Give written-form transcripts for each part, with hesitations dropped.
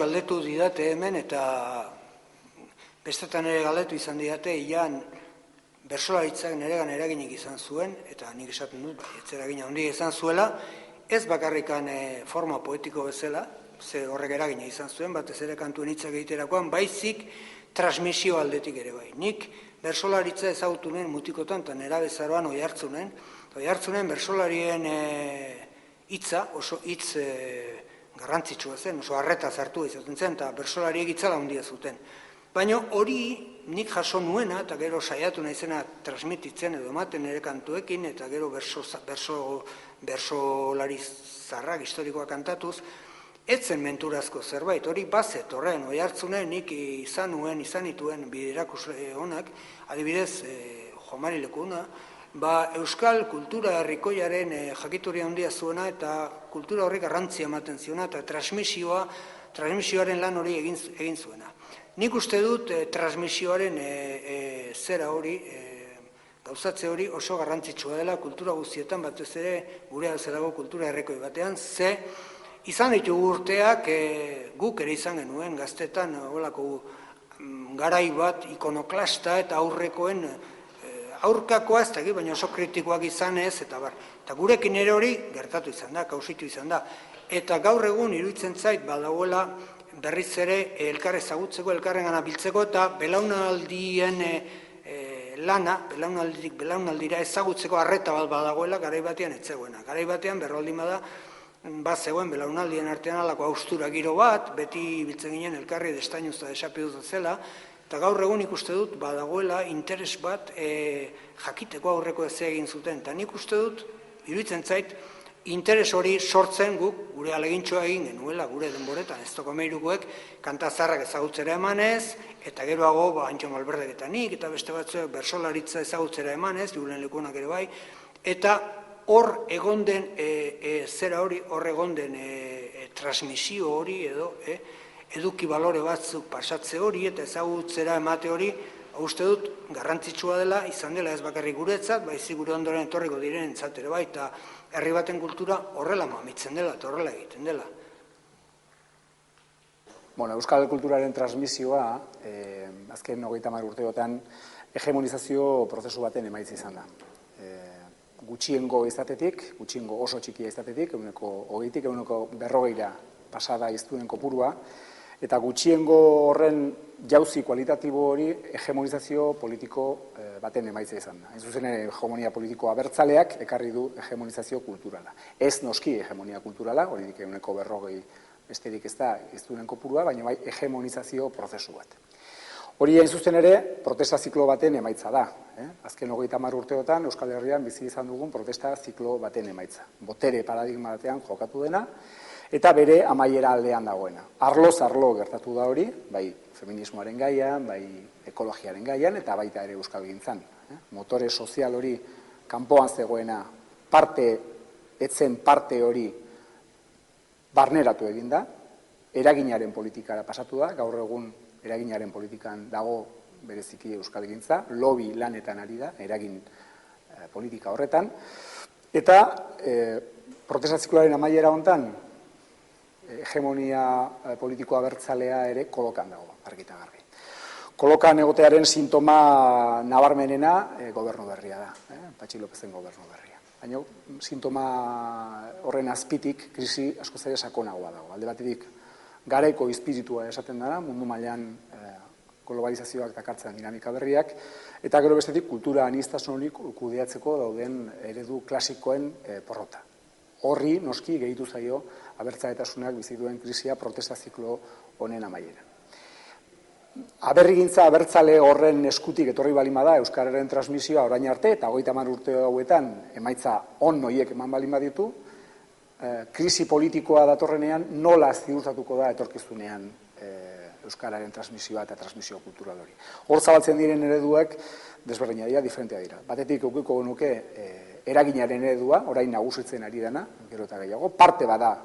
galdetu didate hemen, eta bestetan ere galdetu izan didate, ian bersolaritzak niregan eraginik izan zuen, eta nik esaten dut, ez eragina handia izan zuela, ez bakarrikan forma poetiko bezala, ze horrek eragina izan zuen, batez ere kantuen hitzak egiterakoan, baizik transmisio aldetik ere bai. Nik bersolaritza ezagutu nuen mutikotan, eta nerabezaroan oihartzunen bersolarien hitza, oso hitz garrantzitsua zen, oso harreta zartua izaten zen, eta bersolariek itzala handia zuten. Baina hori nik jaso nuena, eta gero saiatu naizena transmititzen edo ematen ere kantuekin, eta gero bersolari zarrak historikoa kantatuz, etzen menturazko zerbait, hori bazet horren, oihartzunen nik izan nituen biderakusle honak, adibidez, Jomari Lekuna, euskal kultura herrikoiaren jakituria handia zuena eta kultura horrek garrantzia ematen ziona eta transmisioaren lan hori egin zuena. Nik uste dut transmisioaren zera hori, gauzatze hori oso garrantzitsua dela kultura guztietan, batez ere gure zelago kultura herrikoi batean, ze izan ditugu urteak guk ere izan genuen gaztetan holako garai bat ikonoklasta eta aurrekoen aurkakoa ez dakit, baina oso kritikoak izan ez, eta gurekin ere hori gertatu izan da, kausitu izan da. Eta gaur egun iruditzen zait badagoela berriz ere elkar ezagutzeko, elkarrengana biltzeko eta belaunaldien lana, belaunalditik belaunaldira ezagutzeko harreta bat badagoela garai batean ez zegoena. Garai batean berroldin bat zegoen belaunaldien artean alako haustura giro bat, beti biltzen ginen elkarri destainuz eta desapiduz zela, eta gaur egun ikuste dut badagoela interes bat jakiteko aurreko ez egin zuten. Eta nik uste dut, iruditzen zait, interes hori sortzen guk, gure alegintxoa egin genuela, gure denboretan, ez toko meirukoek, kantazarrak ezagutzera emanez, eta geroago, Antxo Malberdek eta nik, eta beste batzuek bersolaritza ezagutzera emanez, Julen Lekunak ere bai, eta hor egon den zera hori, hor egon den transmisio hori edo, eduki balore batzuk pasatze hori eta ezagutzera emate hori, uste dut garrantzitsua dela, izan dela ez bakarrik guretzat, baizik gure ondoren etorriko direnen ere bai, eta herri baten kultura horrela mamitzen dela eta horrela egiten dela. Euskal kulturaren transmisioa, azken 30 urteotan, hegemonizazio prozesu baten emaitza izan da. Gutxiengo izatetik, gutxiengo oso txikia izatetik, 20-tik, 40-ra pasada iztunen kopurua, eta gutxiengo horren jauzi kualitatibo hori hegemonizazio politiko baten emaitza izan da. Ez zuzen hegemonia politiko abertzaleak ekarri du hegemonizazio kulturala. Ez noski hegemonia kulturala, hori dik 40 besterik ez da iztunen kopurua, baina bai hegemonizazio prozesu bat. Hori hain zuzen ere, protesta ziklo baten emaitza da. Azken 30 urteotan Euskal Herrian bizi izan dugun protesta ziklo baten emaitza. Botere paradigma batean jokatu dena, eta bere amaiera aldean dagoena. Arloz arlo gertatu da hori, bai feminismoaren gaian, bai ekologiaren gaian, eta baita ere euskalgintzan. Motore sozial hori kanpoan zegoena etzen parte hori barneratu eginda, eraginaren politikara pasatu da, gaur egun eraginaren politikan dago bereziki euskalgintza, lobby lanetan ari da, eragin politika horretan, eta protesta zikloaren amaiera hontan, hegemonia politikoa abertzalea ere kolokan dago, argita garbi. Kolokan egotearen sintoma nabarmenena gobernu berria da, Patxi Lopezen gobernu berria. Baina sintoma horren azpitik krisi askoz ere sakonagoa dago. Alde batetik garaiko izpiritua esaten dara, mundu mailan globalizazioak dakartzen dinamika berriak, eta gero bestetik kultura aniztasun hori kudeatzeko dauden eredu klasikoen porrota. Horri, noski, gehitu zaio abertzaletasunak bizi duen krisia protesta ziklo honen amaieran. Aberrigintza abertzale horren eskutik etorri balin bada euskararen transmisioa orain arte, eta 30 urte hauetan emaitza on noiek eman balin baditu, krisi politikoa datorrenean nola ziurtatuko da etorkizunean euskararen transmisioa eta transmisio kultural hori. Hor zabaltzen diren ereduak desberdina dira, diferentea dira. Batetik ukiko genuke eraginaren eredua, orain nagusitzen ari dena, gero eta gehiago, parte bada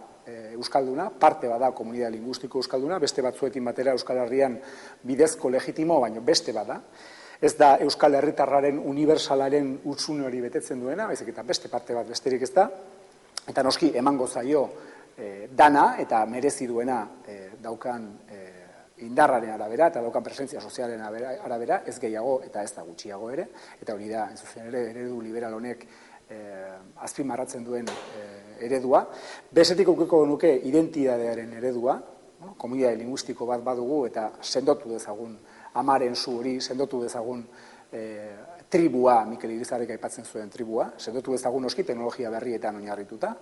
euskalduna, parte bada komunitate linguistiko euskalduna, beste batzuekin batera Euskal Herrian bidezko legitimo, baina beste bada. Ez da Euskal Herritarraren unibersalaren hutsune hori betetzen duena, baizik eta beste parte bat besterik ez da, eta noski emango zaio dana eta merezi duena daukan indarraren arabera eta daukan presentzia sozialen arabera, ez gehiago eta ez da gutxiago ere, eta hori da, zuzen ere, eredu liberal honek azpimarratzen duen eredua. Bestetik ukiko nuke identitatearen eredua, komunitate linguistiko bat badugu eta sendotu dezagun amaren zu hori, sendotu dezagun tribua, Mikel Irizarrek aipatzen zuen tribua, sendotu dezagun oski teknologia berrietan oinarrituta,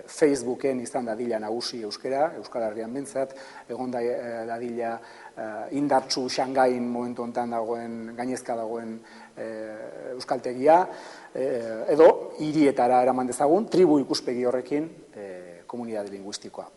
Facebooken izan dadila nagusi euskara, Euskal Herrian behintzat, egon dadila indartsu Xangain momentu honetan dagoen, gainezka dagoen euskaltegia, edo hirietara eraman dezagun, tribu ikuspegi horrekin komunitate linguistikoa.